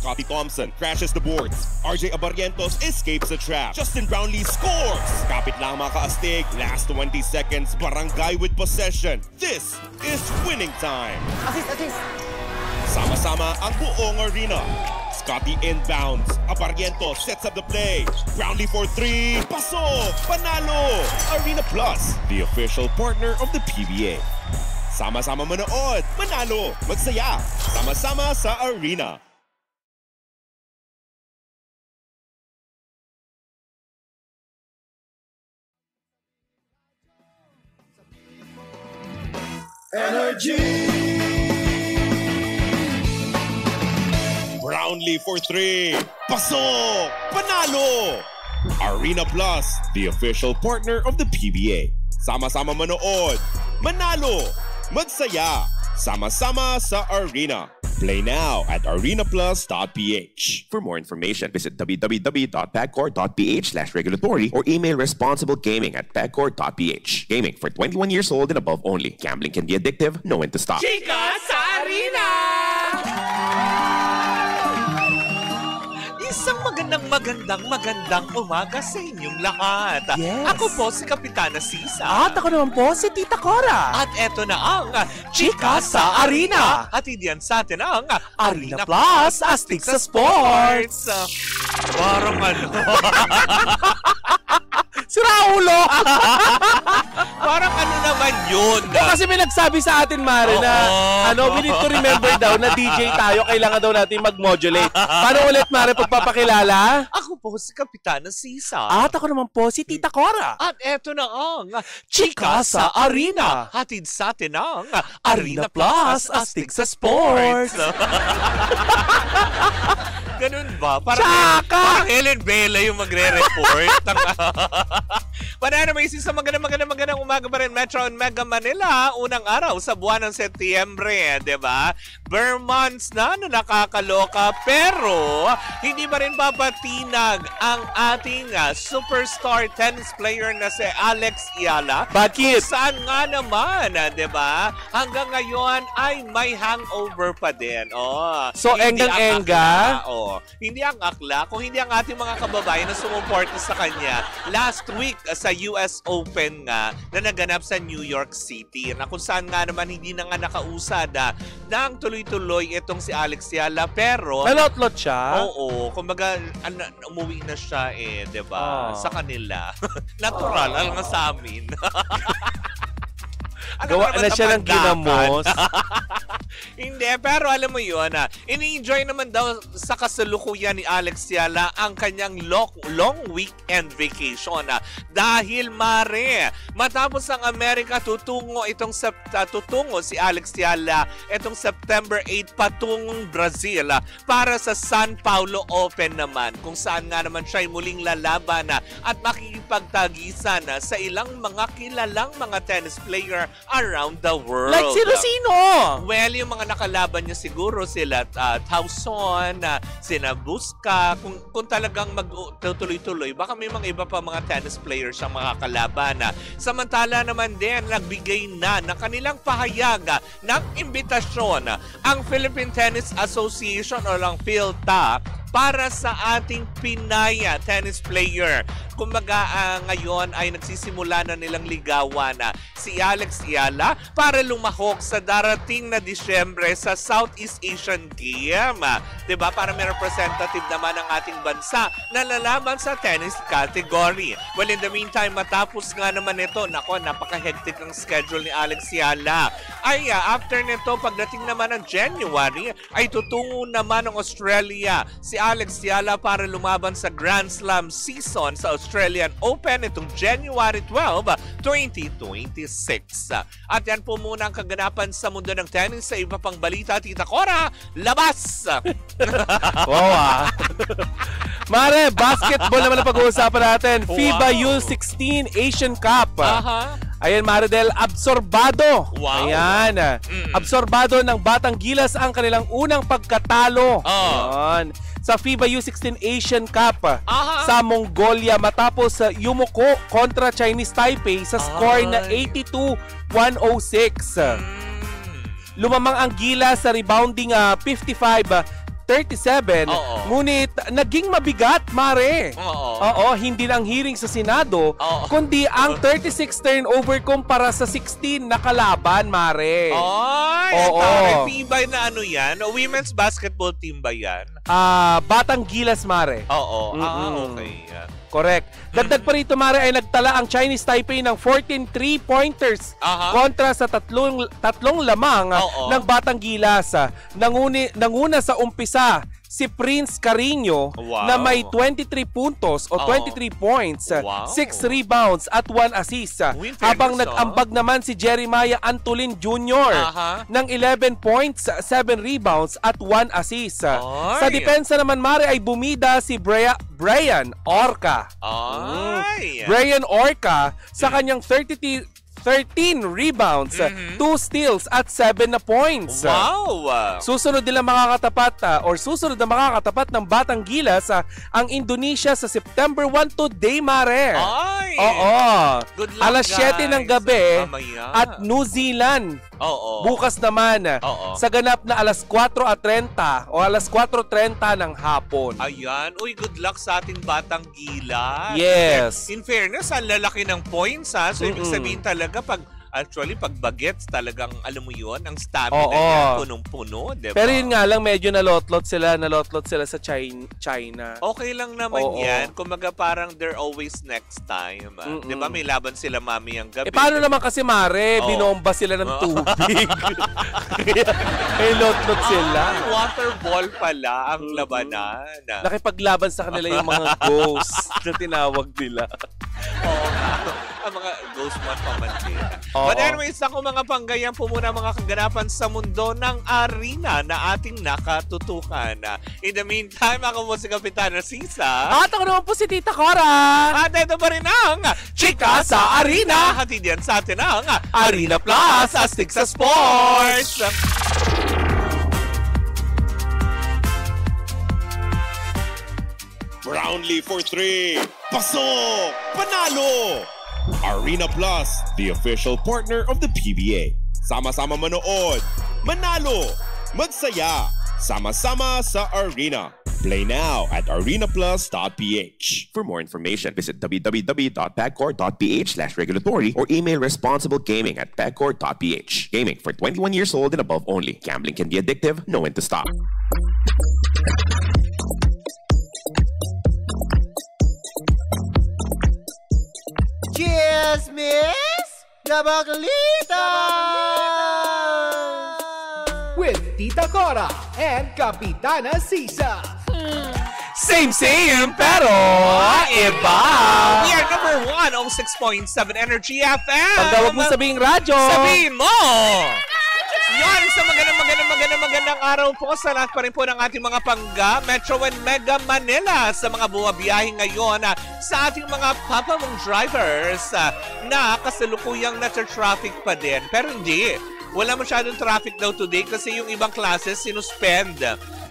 Scotty Thompson crashes the boards. RJ Abarrientos escapes the trap. Justin Brownlee scores! Kapit lang mga kaastig. Last 20 seconds, Barangay with possession. This is winning time. Assist. Sama-sama ang buong arena. Scotty inbounds. Abarrientos sets up the play. Brownlee for 3. Pasok! Panalo! Arena Plus, the official partner of the PBA. Sama-sama manood, manalo, magsaya. Sama-sama sa arena. Energy! Brownlee for 3. Pasok! Panalo! Arena Plus, the official partner of the PBA. Sama-sama manood, manalo, magsaya. Sama-sama sa arena. Play now at arenaplus.ph. For more information, visit www.pagcor.ph/regulatory or email responsiblegaming@pagcor.ph. Gaming for 21 years old and above only. Gambling can be addictive. Know when to stop. Chika sa Arena! Isang magandang umaga sa inyong lahat. Yes. Ako po si Kapitana Sisa. At ako naman po si Tita Cora. At eto na ang Chika sa Arena. At yan sa atin ang Arena Plus, astig sa sports. Parang ano? Si Raulo! Parang ano naman yun? Kasi may nagsabi sa atin, Mare, na we need to remember daw na DJ tayo, kailangan daw natin mag-modulate. Paano ulit, Mare, pagpapakilala? Ako po si Kapitana Sisa. At ako naman po si Tita Cora. At eto na ang Chika sa Arena. Hatid sa atin ang Arena Plus, astig sa sports. Ganun ba? Parang Helen Bella yung magre-report. Banana Macy's sa magandang umaga pa rin. Metro and Mega Manila, unang araw sa buwan ng Setyembre, diba? Bare months na nakakaloka, pero hindi ba rin papatinag ang ating superstar tennis player na si Alex Eala? Bakit? Saan nga naman, diba? Hanggang ngayon ay may hangover pa din. So, enggang-engga? Hindi ang akla, kung hindi ang ating mga kababayan na sumuporta sa kanya last week sa US Open nga na naganap sa New York City, na kung saan nga naman hindi na nga nakausad ng tuloy-tuloy itong si Alex Eala, pero nalotlot siya? Oo, kumbaga umuwi na siya diba? Sa kanila. Natural, alam nga sa amin. Gawa na siya ng ginamos. Hindi, pero alam mo yun, ini-enjoy naman daw sa kasalukuyan ni Alex Eala ang kanyang long weekend vacation. Dahil, Mare, matapos ang Amerika, tutungo si Alex Eala itong September 8 patungong Brazil para sa San Paulo Open naman, kung saan nga naman siya ay muling lalaban at makikipagtagisan sa ilang mga kilalang mga tennis player around the world. Like sino-sino? Well, yung mga nakalaban niya siguro sila Tauson, sina Busca, kung talagang magtutuloy-tuloy, baka may mga iba pa mga tennis players siyang mga kalaban. Samantala naman din, nagbigay na ng kanilang pahayag ng imbitasyon ang Philippine Tennis Association o lang PhilTA para sa ating Pinay tennis player. Kumbaga ngayon ay nagsisimula na nilang ligawan si Alex Eala para lumahok sa darating na Disyembre sa Southeast Asian Game. Diba? Para may representative naman ang ating bansa na lalaban sa tennis category. Well, in the meantime, matapos nga naman ito, napaka-hectic ng schedule ni Alex Eala. Ay, after nito, pagdating naman ng January, ay tutungo naman ng Australia si Alex Eala para lumaban sa Grand Slam season sa Australian Open itong January 12, 2026. At yan po muna ang kaganapan sa mundo ng tennis. Sa iba pang balita, Tita Cora, labas! Wow, Mare, basketball naman ang pag-uusapan natin. Wow. FIBA U16 Asian Cup. Ayan, Maridel, absorbado. Wow. Ayan. Absorbado ng Batang Gilas ang kanilang unang pagkatalo. Ayan. Sa FIBA U16 Asian Cup sa Mongolia matapos yumuko kontra Chinese Taipei sa score na 82-106. Lumamang ang Gilas sa rebounding 55 37, ngunit naging mabigat, Mare. Oo, hindi lang hearing sa Senado, kundi ang 36 turnover kumpara sa 16 na kalaban, Mare. FIBA na ano yan? Women's basketball team ba yan? Batang Gilas, Mare. Okay. Correct. Dagdag pa rito, Mare, ay nagtala ang Chinese Taipei ng 14 3-pointers kontra sa tatlong lamang ng Batang Gilas. Nanguna sa umpisa si Prince Carino na may 23 puntos o 23 points, 6 rebounds at 1 assist. Habang nag-ambag naman si Jeremiah Antolin Jr. ng 11 points, 7 rebounds at 1 assist. Sa depensa naman, Mare, ay bumida si Brian Orca. Brian Orca sa kanyang 13 rebounds, 2 steals at 7 na points. Susunod na makakatapat ng Batang Gilas ang Indonesia sa September 1 today, Mare. Good luck, alas 7 ng gabi at New Zealand. Bukas naman sa ganap na alas 4:30 o alas 4:30 ng hapon. Ayan. Uy, good luck sa ating Batang Gilas. Yes. In fairness, ang lalaki ng points ha. So, ibig sabihin talaga pag bagets talagang, alam mo yun, ang stamina niya, punong-puno, diba? Pero yun nga lang, medyo nalotlot sila sa China. Okay lang naman yan. Kumaga parang they're always next time. Diba may laban sila mamayang gabi. Paano naman kasi, Mare? Binomba sila ng tubig. May lotlot sila. Water ball pala ang labanan. Nakipaglaban sa kanila yung mga ghosts na tinawag nila. Ang mga ghost man pamantin. But anyways, ako mga panggayan po muna mga kaganapan sa mundo ng arena na ating nakatutukan. In the meantime, ako po si Kapitana Sisa. At ako naman po si Tita Cora. At ito pa rin ang Chika sa Arena. Hatid yan sa atin ang Arena Plus, astig sa sports. Brownlee for 3. Pasok! Panalo! Arena Plus, the official partner of the PBA. Sama-sama manood, manalo, magsaya, sama-sama sa Arena. Play now at arenaplus.ph. For more information, visit www.pagcor.ph/regulatory or email responsiblegaming@pagcor.ph. Gaming for 21 years old and above only. Gambling can be addictive. Know when to stop. Cheers, miss! Gabagalitas! With Tita Cora and Kapitana Sisa. Same, pero iba. We are number 1 on 6.7 Energy FM. Pag huwag mo sabihing radyo. Sabihin mo! Yan, sa magandang araw po sa lahat pa rin po ng ating mga pangga, Metro and Mega Manila, sa mga bumabiyahe ngayon sa ating mga papamong drivers na kasalukuyang nasa-traffic pa din. Pero hindi. Wala masyadong traffic daw today kasi yung ibang classes sinuspend.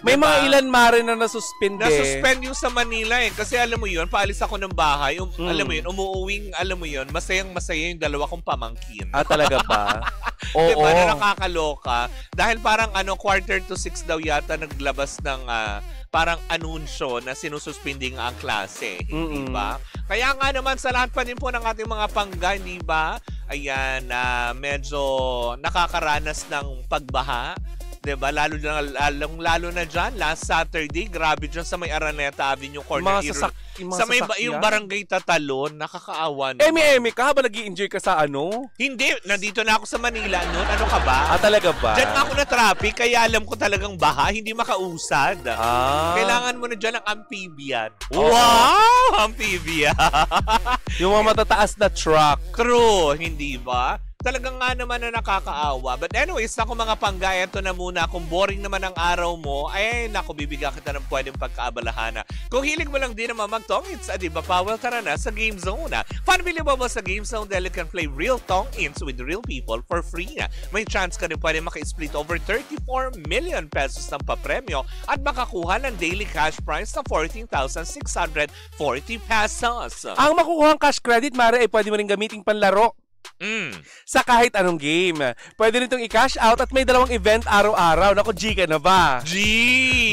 May mga ilan, Mare, na nasuspend Nasuspend yung sa Manila kasi alam mo yun, paalis ako ng bahay, alam mo yun, umuuwing, alam mo yun, masayang-masaya yung dalawa kong pamangkin. Talaga ba? Diba na nakakaloka? Dahil parang 5:45 daw yata naglabas ng parang anunsyo na sinususpending ang klase. Hindi ba? Kaya nga naman sa lahat pa din po ng ating mga pangga, hindi ba? Ayan, medyo nakakaranas ng pagbaha. Diba? Lalo na dyan, last Saturday, grabe dyan sa may Araneta Avenue corner. Sa may yung barangay Tatalon, nakakaawa naman. Emi ka ba? Nag-i-enjoy ka sa ano? Hindi, nandito na ako sa Manila noon. Ano ka ba? Talaga ba? Dyan ako na traffic, kaya alam ko talagang baha, hindi makausad. Kailangan mo na dyan ng amphibian. Wow! Amphibian! Yung mga matataas na truck. True, hindi ba? Talagang nga naman na nakakaawa. But anyways, ako mga pangga, eto na muna. Kung boring naman ang araw mo, ay naku, bibigyan kita ng pwedeng pagkaabalahan. Kung hilig mo lang din naman mag-tong-ins, adiba, Powell, tara na sa Game Zone. Family mo sa Game Zone dahil you can play real tong-ins with real people for free. May chance ka rin pwede maka-split over 34 million pesos ng papremyo at makakuha ng daily cash prize na 14,640 pesos. Ang makukuhang cash credit, Mare, ay pwede mo rin gamiting panlaro. Sa kahit anong game. Pwede rin itong i-cash out at may 2 event araw-araw. Naku, G ka na ba? G!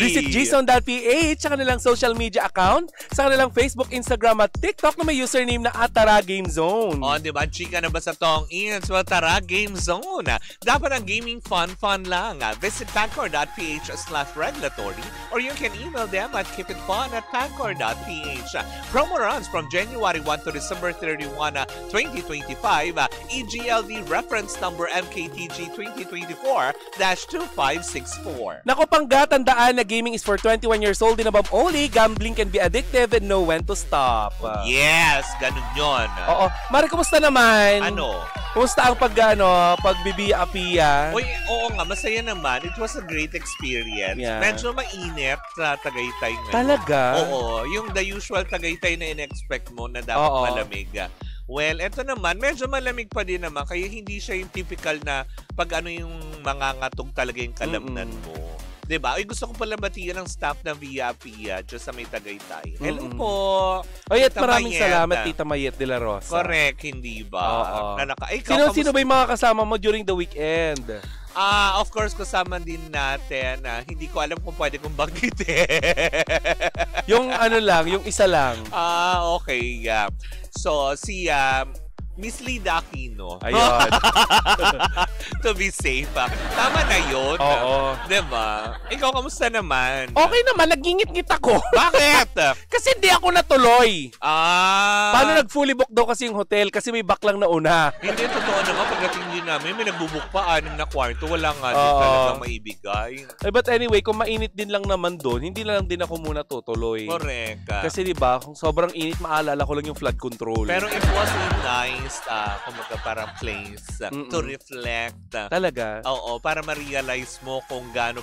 Visit gzone.ph sa kanilang social media account, sa kanilang Facebook, Instagram at TikTok na may username na @TaraGameZone. O, di ba? Chika na ba sa tong ins? Well, Tara, Game Zone. Dapat ang gaming fun lang. Visit pancor.ph/regulatory or you can email them at keepitfun@pancor.ph. Promo runs from January 1 to December 31, 2025. EGLD reference number MKTG 2024-2564. Nako, Pangga, tandaan na gaming is for 21 years old and above only. Gambling can be addictive and know when to stop. Yes, ganun yun. Oo. Mari, kumusta naman? Ano? Kumusta ang pagbibiya-apiya? Uy, oo nga, masaya naman. It was a great experience. Yeah. Medyo mainit sa Tagaytay ngayon. Talaga? Oo. Yung the usual Tagaytay na in-expect mo na dapat malamig. Well, eto naman, medyo malamig pa din naman. Kaya hindi siya yung typical na pag ano yung mangangatog talaga yung kalamnan mo. Diba? Uy, gusto ko pala batiin ang staff ng Via Pia dyan sa may Tagaytay. Hello po. Oy, at maraming salamat, Tita Mayet de la Rosa. Correct, hindi ba? Sino ba yung mga kasama mo during the weekend? Of course, kasama din natin. Hindi ko alam kung pwede kong banggitin. Yung ano lang, yung isa lang. Okay. So, si Miss Lida Aquino. Ayun. To be safe. Tama na yun. Oo. Diba? Ikaw, kamusta naman? Okay naman, nagingit-ngit ako. Bakit? Kasi hindi ako natuloy. Paano nag-fully book daw kasi yung hotel? Kasi may baklang na una. Hindi, totoo naman. Pagdating din namin, may nagbubuk pa 6 na kwarto. Wala nga din talaga maibigay. But anyway, kung mainit din lang naman doon, hindi na lang din ako muna tutuloy. Correct. Kasi diba, kung sobrang init, maalala ko lang yung flood control. Pero it was nice, kumaga parang place to reflect. Talaga? Oo, para ma-realize mo kung gaano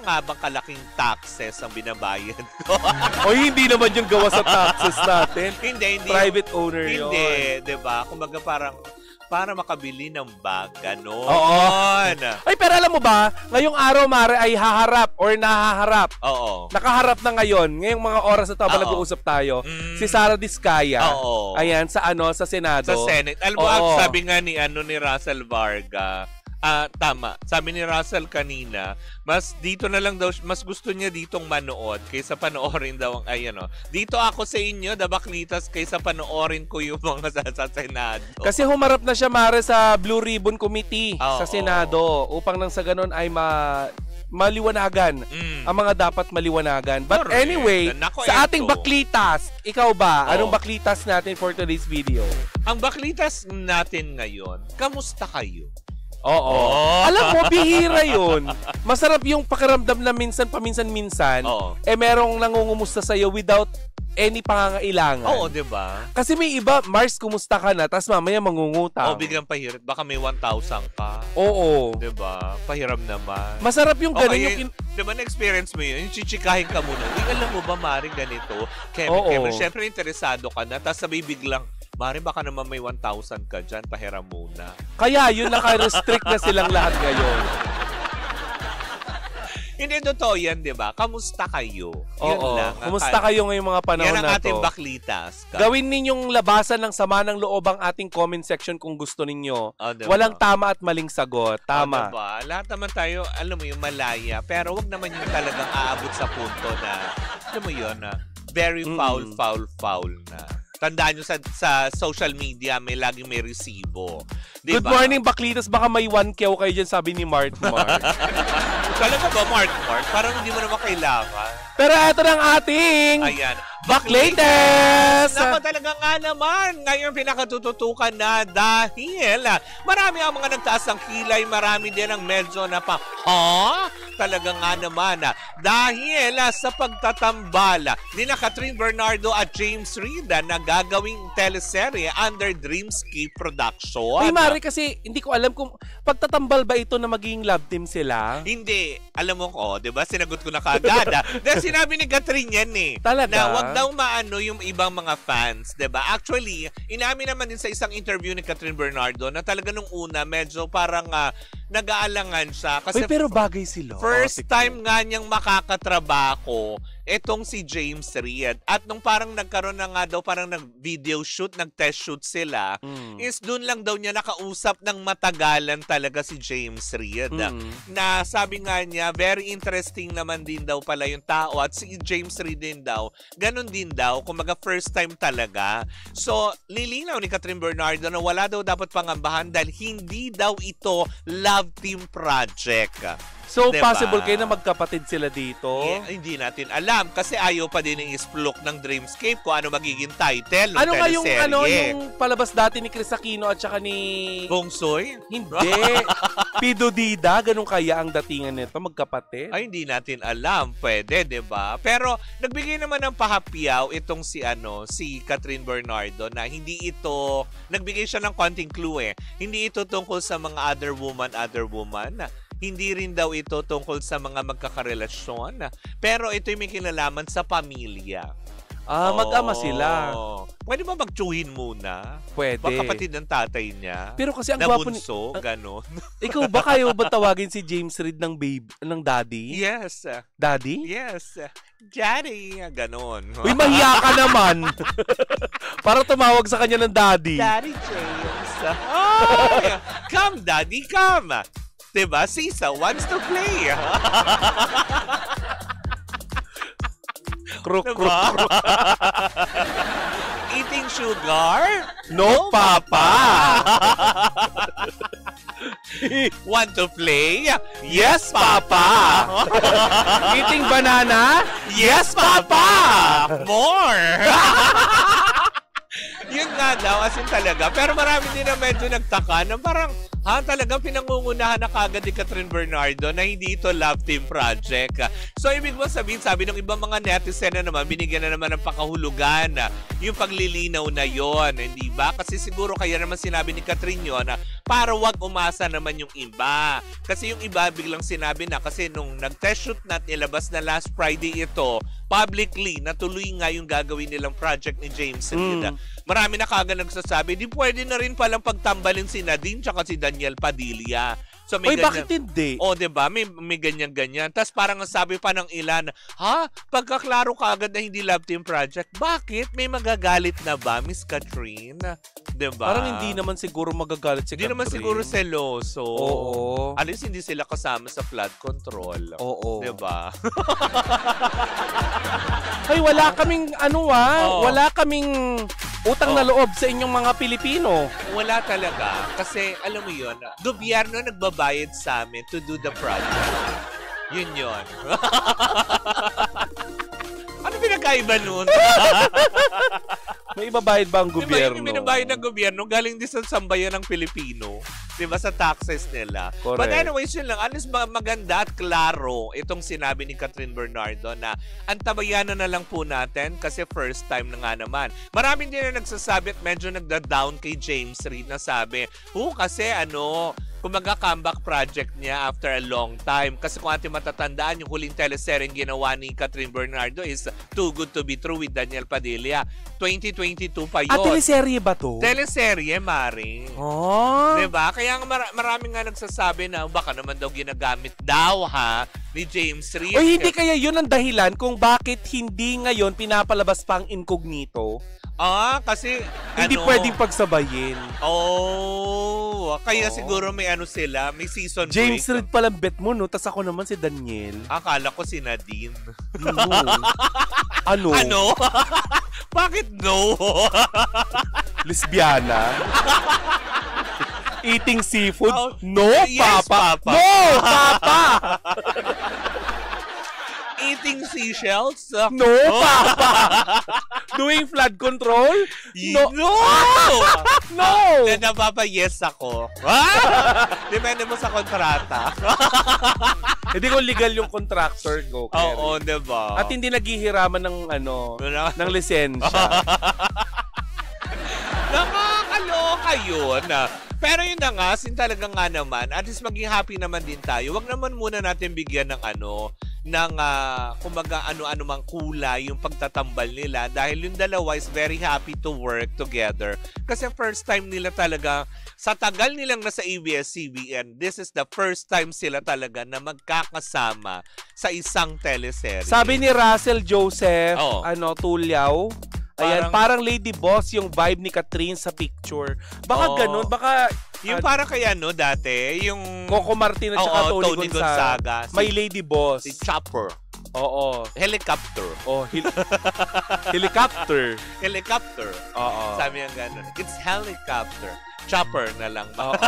nga bang kalaking taxes ang binabayad ko. O hindi naman yung gawa sa taxes natin. Hindi. Private owner yun. Hindi, diba? Kumaga parang para makabili ng bag, gano'n. Oo. Ay, pero alam mo ba, ngayong araw, Mare, ay haharap or nahaharap. Oo. Nakaharap na ngayon, ngayong mga oras na ito, nag-uusap tayo, si Sara Diskaya. Oo. Ayan, sa Senado. Sa Senate. Alam mo, sabi nga ni Russell Varga, tama. Sabi ni Russell kanina, mas dito na lang daw, mas gusto niya ditong manood kaysa panoorin daw ang dito ako sa inyo, Dabaklitas, kaysa panoorin ko yung mga sa Senado. Kasi humarap na siya, Mare, sa Blue Ribbon Committee sa Senado upang nang sa ganun ay maliwanagan ang mga dapat maliwanagan. But anyway, sa ating baklitas, ikaw ba? Anong baklitas natin for today's video? Ang baklitas natin ngayon, kamusta kayo? Oo. Alam mo, bihira yun. Masarap yung pakiramdam na paminsan-minsan, merong nangungumusta sa'yo without any pangangailangan. Oo, diba? Kasi may iba, Mars, kumusta ka na, tapos mamaya mangungutang. Biglang pahiram. Baka may 1,000 pa. Oo. Diba? Pahiram naman. Masarap yung ganun. Diba, na-experience mo yun? Yung chichikahin ka muna. Alam mo ba, Maring, ganito? Siyempre, interesado ka na, tapos sabi biglang, Mari, baka naman may 1,000 ka dyan, pahiram muna. Kaya yun, naka-restrict na silang lahat ngayon. Hindi totoo yan, di ba? Kamusta kayo? Oo. Kumusta kayo ngayong mga panahon na to? Yan ang ating baklitas. Gawin ninyong labasan ng sama ng loob ang ating comment section kung gusto ninyo. Diba? Walang tama at maling sagot. Tama. Diba? Lahat naman tayo, alam mo yung malaya. Pero wag naman yung talagang aabot sa punto na, alam mo yun, very foul na. Tandaan nyo sa social media, laging may resibo. Diba? Good morning, Baklitas. Baka may 1K kayo dyan, sabi ni Mart. Talaga ba, Mart? Parang hindi mo naman kailangan. Pero ito na ang ating Baklitas! Naku, talaga nga naman. Ngayon pinakatututukan na dahil marami ang mga nagtaas ng kilay, marami din ang medyo na talaga nga naman. Dahil sa pagtatambala ni Catherine Bernardo at James Reid na gagawing teleserye under Dreamscape Production. Ay, Mari, kasi hindi ko alam kung pagtatambal ba ito na magiging love team sila? Hindi. Alam mo ko, di ba? Sinagot ko na kagad. Dahil sinabi ni Catherine yan Talaga? Na wag daw maano yung ibang mga fans, 'di ba? Actually, inamin naman din sa isang interview ni Catherine Bernardo na talaga nung una medyo parang nag-aalangan siya kasi pero bagay sila. First time nga niyang makakatrabaho etong si James Reid. At nung parang nagkaroon na nga daw, parang nag-video shoot, nag-test shoot sila, is dun lang daw niya nakausap ng matagalan talaga si James Reid. Na sabi nga niya, very interesting naman din daw pala yung tao. At si James Reid din daw, ganun din daw, kumaga first time talaga. So, lilinaw ni Catherine Bernardo na wala daw dapat pangambahan dahil hindi daw ito love team project. So, diba? possible kayo na magkapatid sila dito? Hindi natin alam kasi ayaw pa din ng isplok ng Dreamscape kung ano magiging title ng ano nga teleserye. yung palabas dati ni Chris Aquino at saka ni... Bong Soy? Hindi. Pido Dida, ganun kaya ang datingan nito, magkapatid? Ay, hindi natin alam. Pwede, diba? Pero, nagbigay naman ng pahapyaw itong si Catherine Bernardo na hindi ito, nagbigay siya ng konting clue Hindi ito tungkol sa mga other woman. Hindi rin daw ito tungkol sa mga magkakarelasyon. Pero ito'y may kinalaman sa pamilya. Mag-ama sila. Pwede ba magtsuhin muna? Pwede. Baka kapatid ng tatay niya. Pero kasi ang gwapo ni... Nabunso, gano'n. Ikaw ba kayo ba tawagin si James Reid ng daddy? Yes. Daddy? Yes. Daddy, gano'n. Uy, mahiya ka naman. Para tumawag sa kanya ng daddy. Daddy James. Oh, come, Daddy, come. Diba? Sisa wants to play. Kruk. Eating sugar? No, Papa. Want to play? Yes, Papa. Eating banana? Yes, Papa. More. Yun nga daw, as in talaga. Pero marami din na medyo nagtaka na parang, talagang pinangungunahan na kagad ni Catherine Bernardo na hindi ito love team project. So, ibig mo sabihin, sabi ng ibang mga netizen na naman, binigyan na naman ng pakahulugan yung paglilinaw na yon, hindi ba? Kasi siguro kaya naman sinabi ni Catherine yun na para wag umasa naman yung iba. Kasi yung iba biglang sinabi na, kasi nung nag-test shoot na nilabas na last Friday ito, publicly, natuloy nga yung gagawin nilang project ni James Reid. Marami na kagad nagsasabi, di pwede na rin palang pagtambalin si Nadine tsaka si Daniel Padilla. So, may bakit hindi? Diba? May ganyan-ganyan. Tapos parang sabi pa ng ilan, pagkaklaro kagad na hindi love team project, bakit? May magagalit na ba, Miss Catherine? Diba? Parang hindi naman siguro magagalit si Catherine. Hindi naman siguro seloso. Oo. At least hindi sila kasama sa flood control. Oo. Diba? Ay, wala kaming wala kaming utang na loob sa inyong mga Pilipino. Wala talaga. Kasi, alam mo yun, gobyerno nagbabayad sa amin to do the project. Yun. Ano pinagkaiba nun? May ibabayad ba ang gobyerno? Diba yung binabayad ng gobyerno galing din sa sambayan ng Pilipino? Diba? Sa taxes nila. Correct. But anyways, yun lang. Alis maganda at klaro itong sinabi ni Catherine Bernardo na antabayanan na lang po natin kasi first time na nga naman. Maraming din na nagsasabi at medyo nagda-down kay James Reid na sabi, kasi kumaga comeback project niya after a long time. Kasi kung ating matatandaan, yung huling teleseryeng ginawa ni Catherine Bernardo is Too Good to Be True with Daniel Padilla. 2022 pa yun. Teleserye ba to? Teleserye, Mari. Diba? Kaya maraming nga nagsasabi na baka naman daw ginagamit daw ni James Reid. O hindi kaya yun ang dahilan kung bakit hindi ngayon pinapalabas pa ang incognito? Kasi hindi pwedeng pagsabayin. Kaya siguro may sila, may season break. James Reid palang bet mo, no? Tas ako naman si Daniel. Akala ko si Nadine. Ano? Bakit no? Lesbiana? Eating seafood? No, yes, Papa. Papa. No, Papa. Eating seashells? No, Papa. Doing flood control? No! No! Napapa-yes ako. Depende mo sa kontrata. Hindi ko legal yung contractor ko. Oo, diba? At hindi naghihiraman ng ng lisensya. Nakakaloka yun. Pero yun na nga, talaga nga naman, at least maging happy naman din tayo. Wag naman muna natin bigyan ng kumbaga ano-ano mang kulay yung pagtatambal nila dahil yung dalawa is very happy to work together. Kasi first time nila talaga, sa tagal nilang nasa ABS-CBN, this is the first time sila talaga na magkakasama sa isang teleserye. Sabi ni Russell Joseph, Tulyaw, parang Lady Boss yung vibe ni Catherine sa picture. Baka ganun, baka... Yung para kaya dati, yung... Coco Martin at saka Tony Gonzaga. Si, may Lady Boss. Si Chopper. Oo. Helicopter. Helicopter. Helicopter. Oo. Sabi yung gano'n. It's helicopter. Chopper na lang. Oo.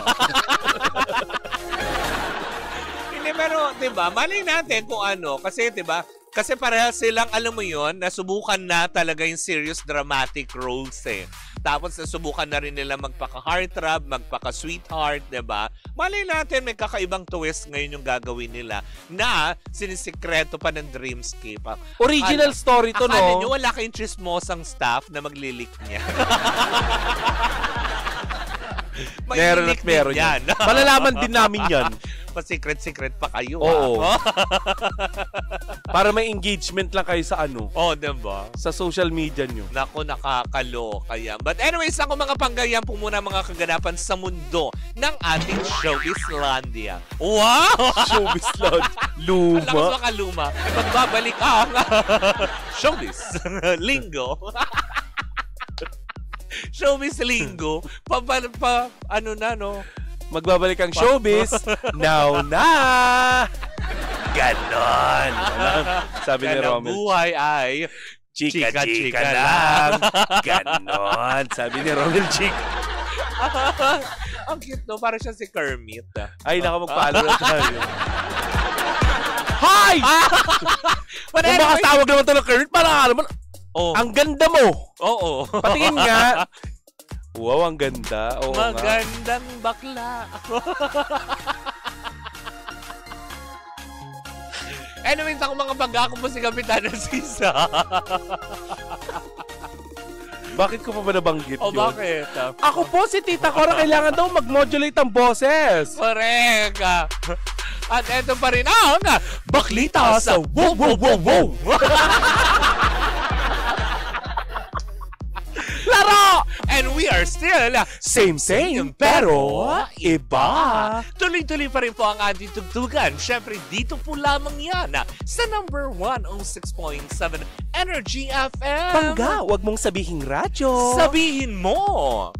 Hindi, pero, diba, malay natin kung ano. Kasi, diba, kasi parehas silang, alam mo yon, nasubukan na talaga yung serious dramatic roles eh. Tapos nasubukan na rin nila magpaka-heartthrob, magpaka-sweetheart, diba? Malay natin may kakaibang twist ngayon yung gagawin nila na sinisikreto pa ng Dreamscape. Original story to, no? Akala nyo wala kayong chismosang staff na maglilik niya. Meron at meron yan. Malalaman din namin yan. Pa-secret-secret pa kayo. Oo. Para may engagement lang kayo sa ano. Diba? Sa social media nyo. Naku, nakakaloka yan. But anyways, ako mga panggayam po muna mga kaganapan sa mundo ng ating Showbizlandia. Wow! Showbizlandia. Luma. Alam mo makaluma. Magbabalik ang Showbiz. Linggo. Showbiz Linggo. Magbabalik ang showbiz. Now na! Ganon. Sabi ni Romel. Buhay ay chika-chika lang. Ganon. Sabi ni Romel, chika. Ang cute, no? Parang siya si Kermit. Ay, magpaalo na tayo. Hi! Kung makatawag naman ito ng Kermit, parang naman, ang ganda mo. Oo. Patingin nga. Wow, ang ganda. Oo, magandang bakla. Anyways, ako mga pag-ako po si Kapitana Sisa. Bakit ko pa ba nabanggit yun? Bakit? Ako po si Tita Cora, kailangan daw mag-modulate ang boses. Correct. At eto pa rin ang Baklita sa Wow Wow Wow Wow. Laro! And we are still same pero iba. Tuloy-tuloy pa rin po ang ating tugtugan. Siyempre, dito po lamang yan sa number 106.7 Energy FM. Pangga, wag mong sabihing radyo. Sabihin mo.